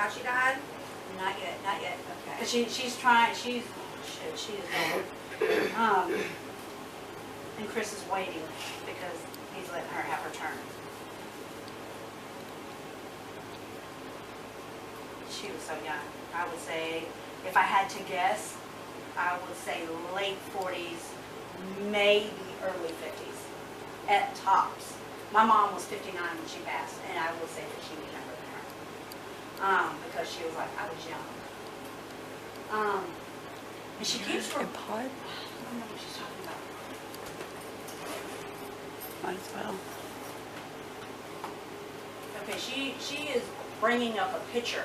how she died? Not yet, not yet. Okay. Cause she's trying, she is old. And Chris is waiting because he's letting her have her turn. She was so young. I would say, if I had to guess, I would say late 40s, maybe early 50s, at tops. My mom was 59 when she passed, and I would say that she was younger than her. Because she was like, I was young. And she keeps her pod. I don't know what she's talking about. Might as well. Okay, she is bringing up a picture.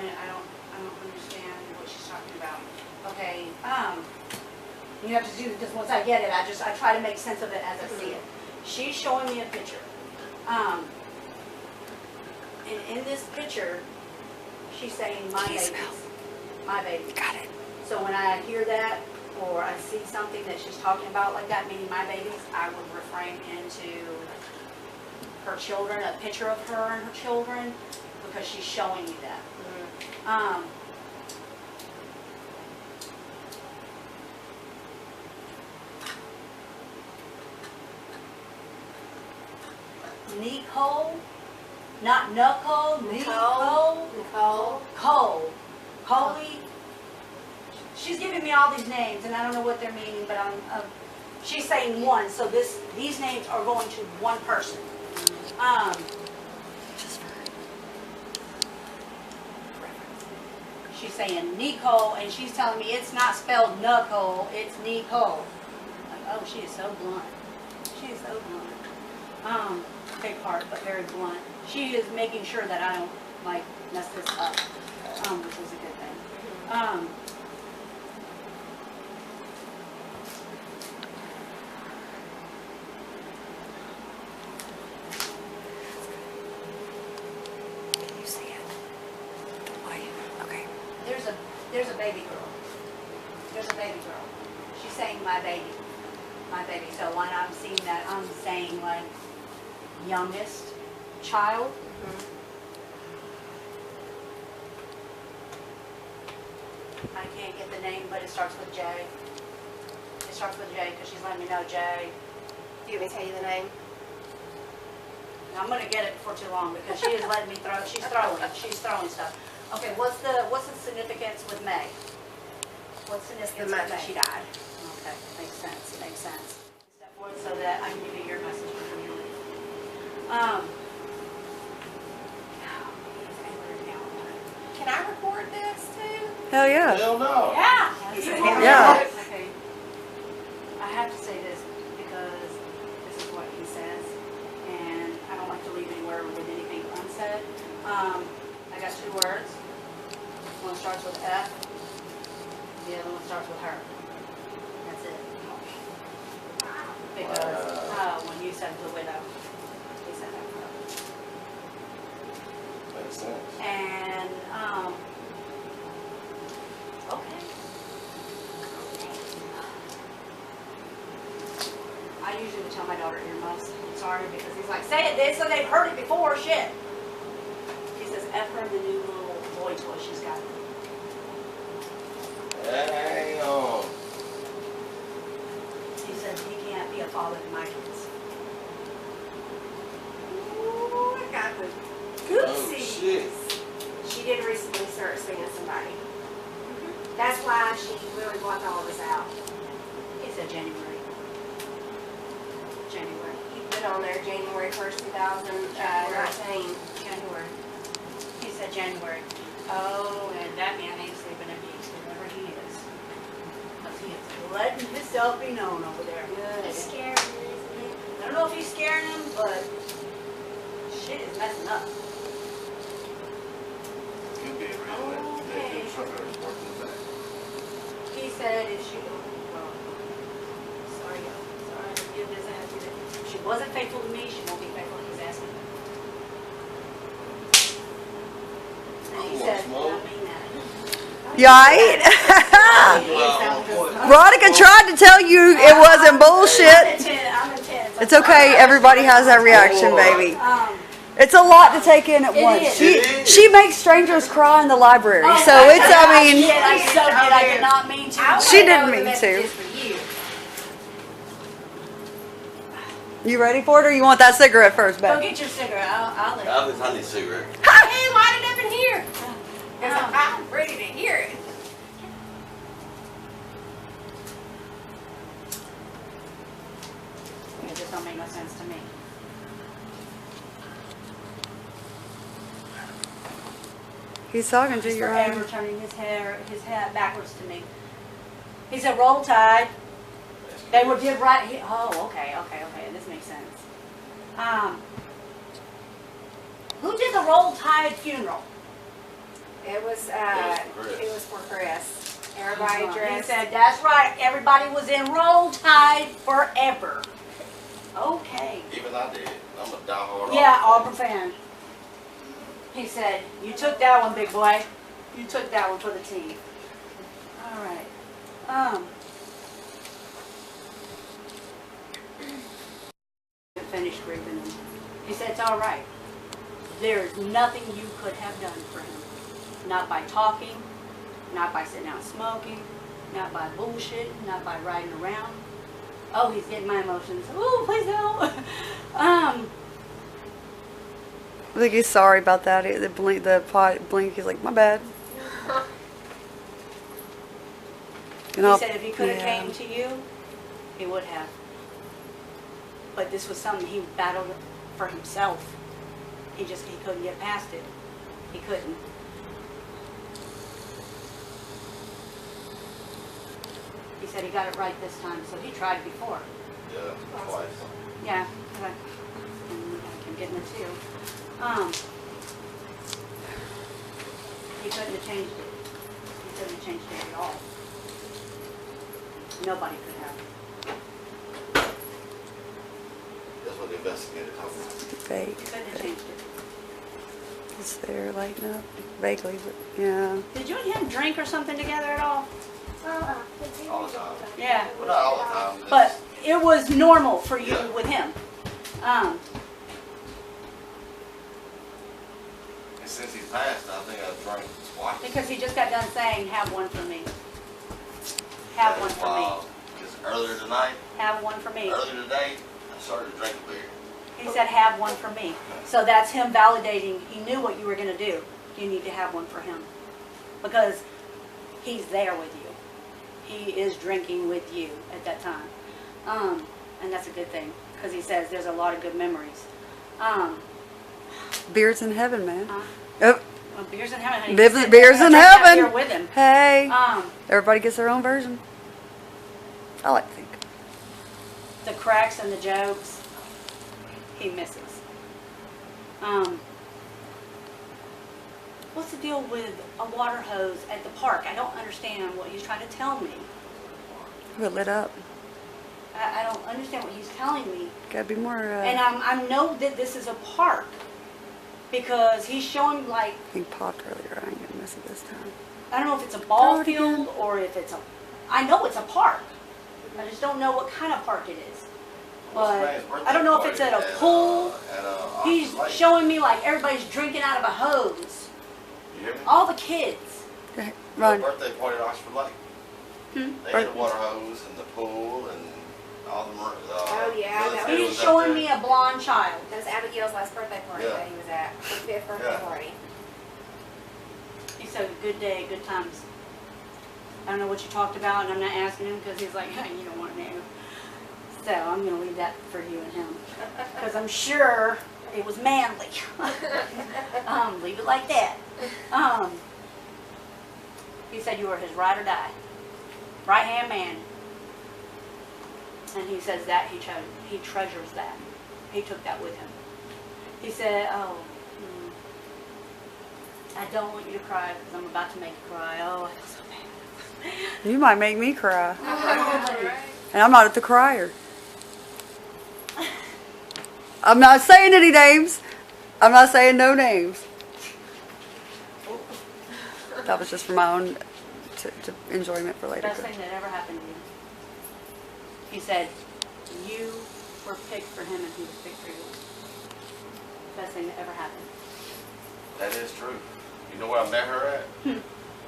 And I don't understand what she's talking about. Okay, you have to do, because once I get it, I try to make sense of it as I see it. She's showing me a picture. And in this picture, she's saying my babies. My baby. Got it. So when I hear that, or I see something that she's talking about like that, meaning my babies, I would reframe into her children, a picture of her and her children, because she's showing me that. Nicole, not Nicole, Nicole. Cole. Coley. She's giving me all these names, and I don't know what they're meaning, but she's saying one, so these names are going to one person. She's saying Nicole, and she's telling me it's not spelled Nicole, it's Nicole. Like, oh, she is so blunt. She is so blunt. Big heart, but very blunt. She is making sure that I don't like mess this up, which is a good thing. Can you see it? The white. Okay. There's a baby girl. There's a baby girl. She's saying my baby. My baby. So when I'm seeing that, I'm saying like youngest child. I can't get the name, but it starts with J. It starts with J because she's letting me know J. Do you want me to tell you the name? I'm gonna get it before too long because she is letting me throw. She's throwing stuff. Okay, what's the significance with May? What's the significance The month with May? she died. Okay, makes sense. Makes sense. Step forward so that I can give you your message before you leave. Can I record this too? Hell yeah. Hell no. Yeah. Yeah. Okay. I have to say this because this is what he says, and I don't like to leave anywhere with anything unsaid. I got two words. One starts with F. The other one starts with her. That's it. Because when you said the widow, he said that for her. Makes sense. And okay. I usually would tell my daughter earmuffs. I'm sorry because he's like, say it this so they've heard it before. Shit. He says F her the new little boy toy she's got. Hang on. He said he can't be a father to my kids. Ooh, I got the Oh, goosies. shit. She did recently start seeing somebody. That's why she really blocked all of us out. He said January. January. He put on there January 1st, 2019. January. He said January. Oh, and that man ain't sleeping in peace, whoever he is. Because he is letting himself be known over there. Good. It's scary, isn't it? I don't know if he's scaring him, but shit is messing up. Could be real. That good trucker is working the back. He said if she, well, sorry, y'all. Sorry to give this answer. If she wasn't faithful to me, she won't be faithful to his ass either. And he said, I mean that. You alright? Veronica tried to tell you it wasn't bullshit. I'm intense. It's okay. Everybody has that reaction, baby. It's a lot to take in at once. is. She makes strangers cry in the library, so it's. I mean, I so did. I did not mean to. She didn't mean to. You ready for it, or you want that cigarette first, Go babe? get your cigarette. I'll let you. I need a cigarette. Hey, light it up in here. Because I'm ready to hear it. It just don't make no sense to me. He's talking to He's you, forever right? turning his hat backwards to me. He said, "Roll Tide." They were did right. Oh, okay. This makes sense. Who did the Roll Tide funeral? It was for Chris. Everybody He dressed. said, "That's right. Everybody was in Roll Tide forever." Okay. Even I did. I'm a diehard. Yeah, Auburn fan. He said, "You took that one, big boy. You took that one for the team." All right. Finished grieving him. He said, "It's all right. There's nothing you could have done for him. Not by talking, not by sitting out smoking, not by bullshit, not by riding around." Oh, he's getting my emotions. Oh, please don't. I think he's sorry about that. The blink. He's like, my bad. He said if he could have came to you, he would have. But this was something he battled for himself. He couldn't get past it. He couldn't. He said he got it right this time, so he tried before. Yeah, twice. Yeah, but I'm getting it too. He couldn't have changed it. He couldn't have changed it at all. Nobody could have. That's what the investigator told me. Vague. He couldn't have changed it. It's there, lighting up vaguely, but yeah. Did you and him drink or something together at all? All the time. Yeah. Well, not all the time. But it was normal for you Yeah. with him. And since he's passed, I think I've drank twice. Because he just got done saying, "Have one for me. Have one for me. Just earlier tonight, Have one for me." earlier today, I started to drink a beer. He said, "Have one for me." So that's him validating. He knew what you were going to do. You need to have one for him. Because he's there with you. He is drinking with you at that time. And that's a good thing. Because he says there's a lot of good memories. Beers in heaven, man. Uh, Oh, well, beers in heaven, honey. Beers- He said beers they're in gonna drink that heaven. beer with him. hey. Everybody gets their own version. I like to think. The cracks and the jokes, he misses. What's the deal with a water hose at the park? I don't understand what he's trying to tell me. We're lit up. I don't understand what he's telling me. Gotta be more. And I know that this is a park because he's showing like, He popped earlier. I ain't gonna miss it this time. I don't know if it's a ball Throw it again. field or if it's a, I know it's a park. I just don't know what kind of park it is. But I don't know if it's at a pool. He's showing me like everybody's drinking out of a hose. You hear me? All the kids. Okay, The Run. birthday party at Oxford Lake. They had a water hose and the pool and all the. Oh, yeah, that was- He's showing me a blonde child. That was Abigail's last birthday party Yeah. that he was at. Her 5th birthday Yeah. party. He said, "Good day, good times." I don't know what you talked about, and I'm not asking him because he's like, "You don't want to know." So I'm going to leave that for you and him because I'm sure it was manly. Leave it like that. He said you were his ride or die, right hand man, and he says that he treasures that. He took that with him. He said, "Oh, I don't want you to cry because I'm about to make you cry. Oh, I feel so bad." You might make me cry. And I'm not at the crier. I'm not saying any names. I'm not saying no names. That was just for my own to enjoyment for later. Best thing that ever happened to you. He said, "You were picked for him and he was picked for you. Best thing that ever happened. That is true. You know where I met her at?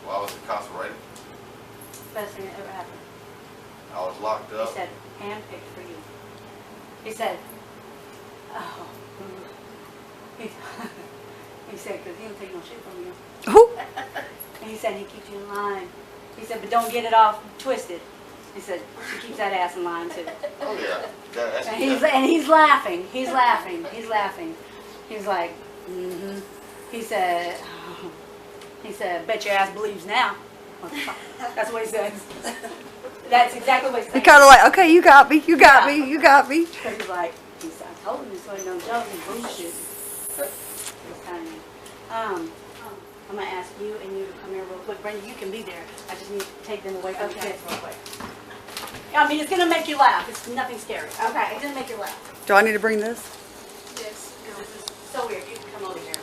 While I was incarcerated. Best thing that ever happened. I was locked He up. said, handpicked for you. He said, oh. He said, because he don't take no shit from you. Who? And he said he keeps you in line. He said, but don't get it all twisted. He said, she keeps that ass in line too. Oh yeah. That's, And he's laughing. He's laughing. He's laughing. He's like, mm-hmm. He said, bet your ass believes now. That's what he says. That's exactly what he He said. kind of like, okay, you got me, you got me, you got me. Because he's like, I told him this wasn't no joke, it's bullshit. It's kind of, I'm going to ask you and you to come here real quick. Brenda, you can be there. I just need to take them away from the kids real quick. I mean, it's going to make you laugh. It's nothing scary. Okay, it's going to make you laugh. Do I need to bring this? This is so weird. You can come over here.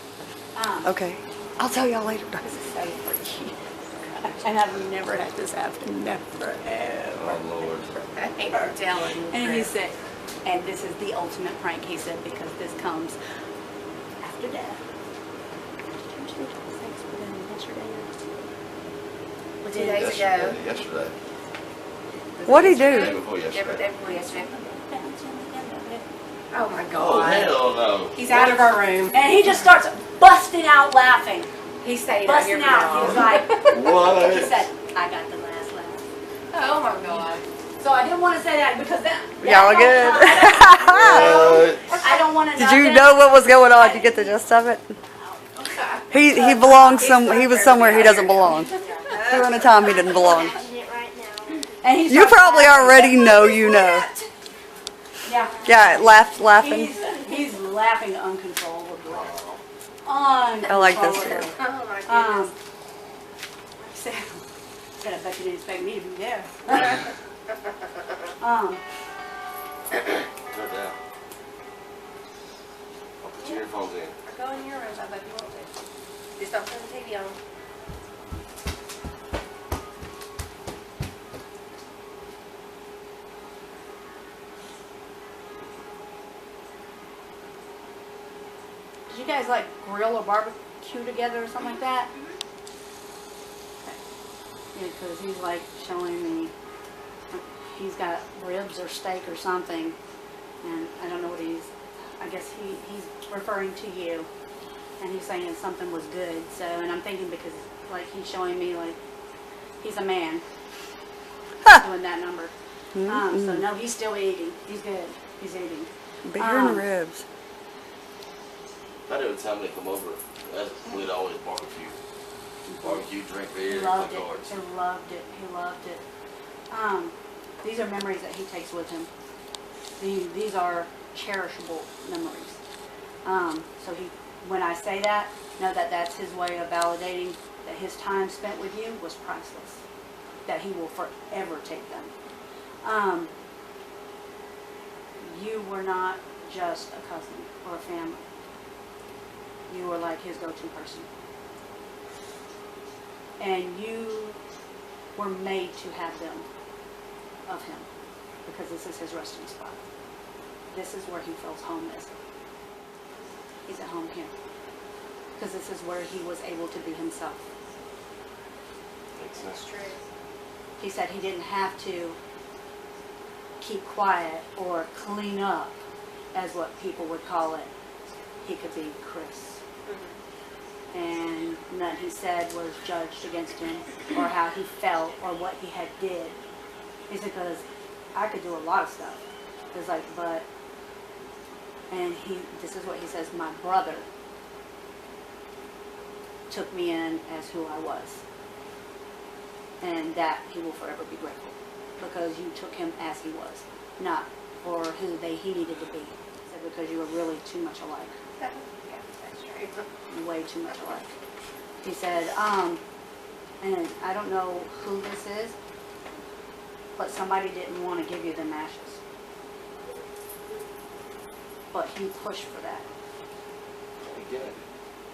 Okay. I'll tell y'all later. This is so freaky. And I've never had this happen. Never, ever. Oh Lord. I hate her telling. And he said, and this is the ultimate prank, he said, because this comes after death. Did you have sex with him yesterday? 2 days ago. Yesterday. What'd he Day do? before Day yesterday. before yesterday. Oh my Oh God. hell no. He's out of our room. And he just starts busting out laughing. He stayed out here Busting for out. He was like, What? he said, I got the last laugh. Oh my God. So I didn't want to say that because that Y'all good? What? I don't want to Did you know what was going on? Did you get the gist of it? He belongs he was somewhere he doesn't belong. During a time he didn't belong. And he You starts probably laughing. already know you know. Yeah. Yeah, laughing. He's laughing uncontrollably. I like this Uncontrollably. here. Oh my goodness. Said, I bet you didn't expect me to be there. Go down. I'll put your earphones in. Go in your room. I bet you won't do. Just don't turn the TV on. Did you guys like grill or barbecue together or something like that? Okay. Yeah, because he's like showing me he's got ribs or steak or something, and I don't know what I guess he's referring to you, and he's saying something was good. So, and I'm thinking because like he's showing me like he's a man doing that number. So no, he's still eating. He's good. He's eating. Beer and ribs. Not every time they come over, we'd always barbecue. Barbecue, drink beer, He and loved play it. cards. He loved it. He loved it. These are memories that he takes with him. These are cherishable memories. So when I say that, know that that's his way of validating that his time spent with you was priceless. That he will forever take them. You were not just a cousin or a family. You were like his go-to person. And you were made to have them of him because this is his resting spot. This is where he feels home is. He's at home here because this is where he was able to be himself. Makes sense. True. He said he didn't have to keep quiet or clean up, as what people would call it. He could be Chris. And none he said was judged against him or how he felt or what he had did. He said, because I could do a lot of stuff. It's like, but, and this is what he says, my brother took me in as who I was. And that he will forever be grateful. Because you took him as he was, not for who he needed to be. He said, because you were really too much alike. Yeah, that's true. Way too much alike. He said, and I don't know who this is, but somebody didn't want to give you the ashes. But he pushed for that. We get it.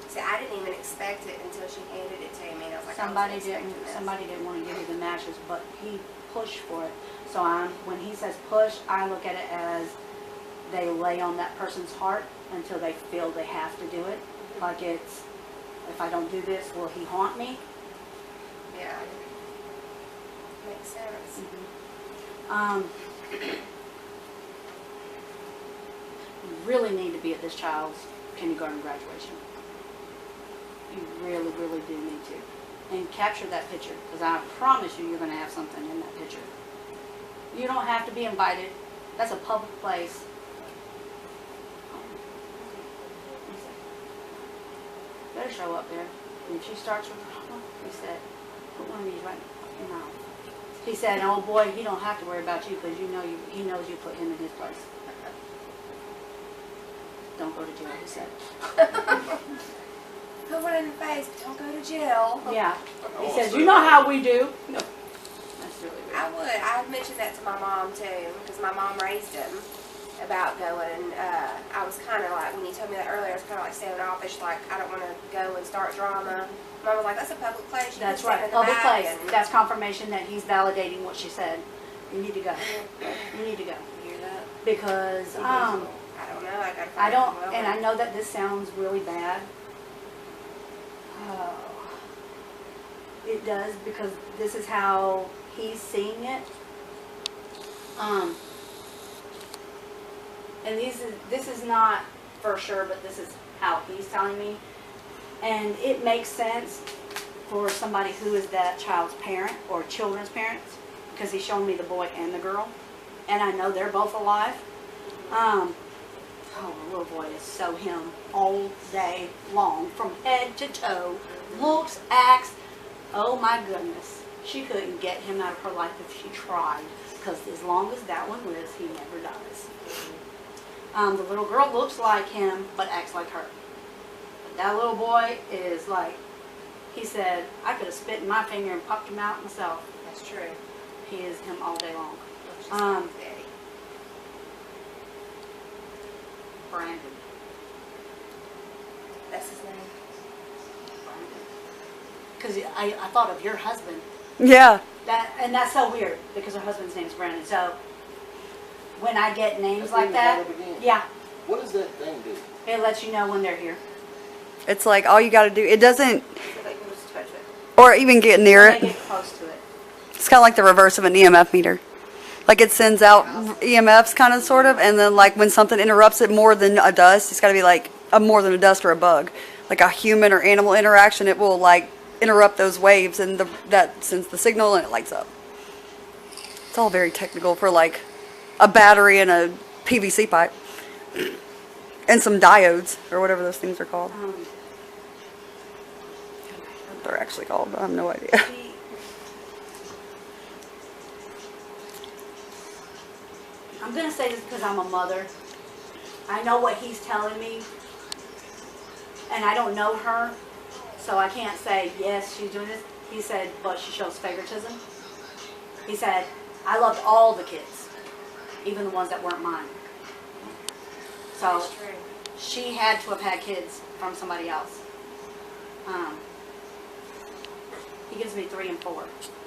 See, I didn't even expect it until she handed it to me, and I was like, Somebody I wasn't expecting didn't. this. Somebody didn't want to give you the ashes, but he pushed for it. So when he says push, I look at it as they lay on that person's heart until they feel they have to do it. Like it's, if I don't do this, will he haunt me? Yeah. Makes sense. You really need to be at this child's kindergarten graduation. You really, really do need to. And capture that picture, because I promise you, you're going to have something in that picture. You don't have to be invited. That's a public place. Better show up there. And if she starts with, he said, put one of these right in your mouth. He said, oh boy, he don't have to worry about you because you know he knows you put him in his place. Don't go to jail, he said. Put one in the face, but don't go to jail. Yeah. He says, you know how we do. No. That's really weird. I would. I mentioned that to my mom too, because my mom raised him about going. I was kind of like, when you told me that earlier, I was kind of like standoffish, like I don't want to go and start drama. Mom was like, that's a public place. You That's can sit right, in the public back place. and- That's confirmation that he's validating what she said. You need to go. You need to go. You hear that? Because, I don't know. I gotta I find don't, someone and else. I know that this sounds really bad. Oh. It does, because this is how he's seeing it. And this is not for sure, but this is how he's telling me. And it makes sense for somebody who is that child's parent or children's parents, because he's showing me the boy and the girl. And I know they're both alive. Oh, the little boy is so him all day long, from head to toe, looks, acts. Oh my goodness. She couldn't get him out of her life if she tried, because as long as that one lives, he never dies. The little girl looks like him, but acts like her. But that little boy is like, he said, I could have spit in my finger and popped him out myself. That's true. He is him all day long. She's like Daddy. Brandon. That's his name. Because I thought of your husband. Yeah. And that's so weird, because her husband's name is Brandon. So when I get names That's like the that, name again. yeah, What does that thing do? it lets you know when they're here. It's like all you got to do. It doesn't, So they can just touch it. or even get near When it. they get close to it. It's kind of like the reverse of an EMF meter. Like it sends out EMFs kind of sort of, and then like when something interrupts it more than a dust, it's got to be like more than a dust or a bug. Like a human or animal interaction, it will like interrupt those waves, and that sends the signal and it lights up. It's all very technical for like a battery and a PVC pipe and some diodes or whatever those things are called. What they're actually called, I have no idea. I'm going to say this because I'm a mother. I know what he's telling me, and I don't know her, so I can't say, yes, she's doing this. He said, but she shows favoritism. He said, I loved all the kids, even the ones that weren't mine. So That's true. she had to have had kids from somebody else. He gives me 3 and 4.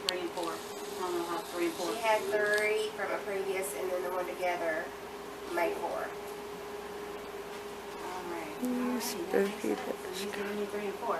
3 and 4. I don't know how 3 and 4. She had 3 from a previous, and then the one together made 4. All right. Spooky He's giving me 3 and 4.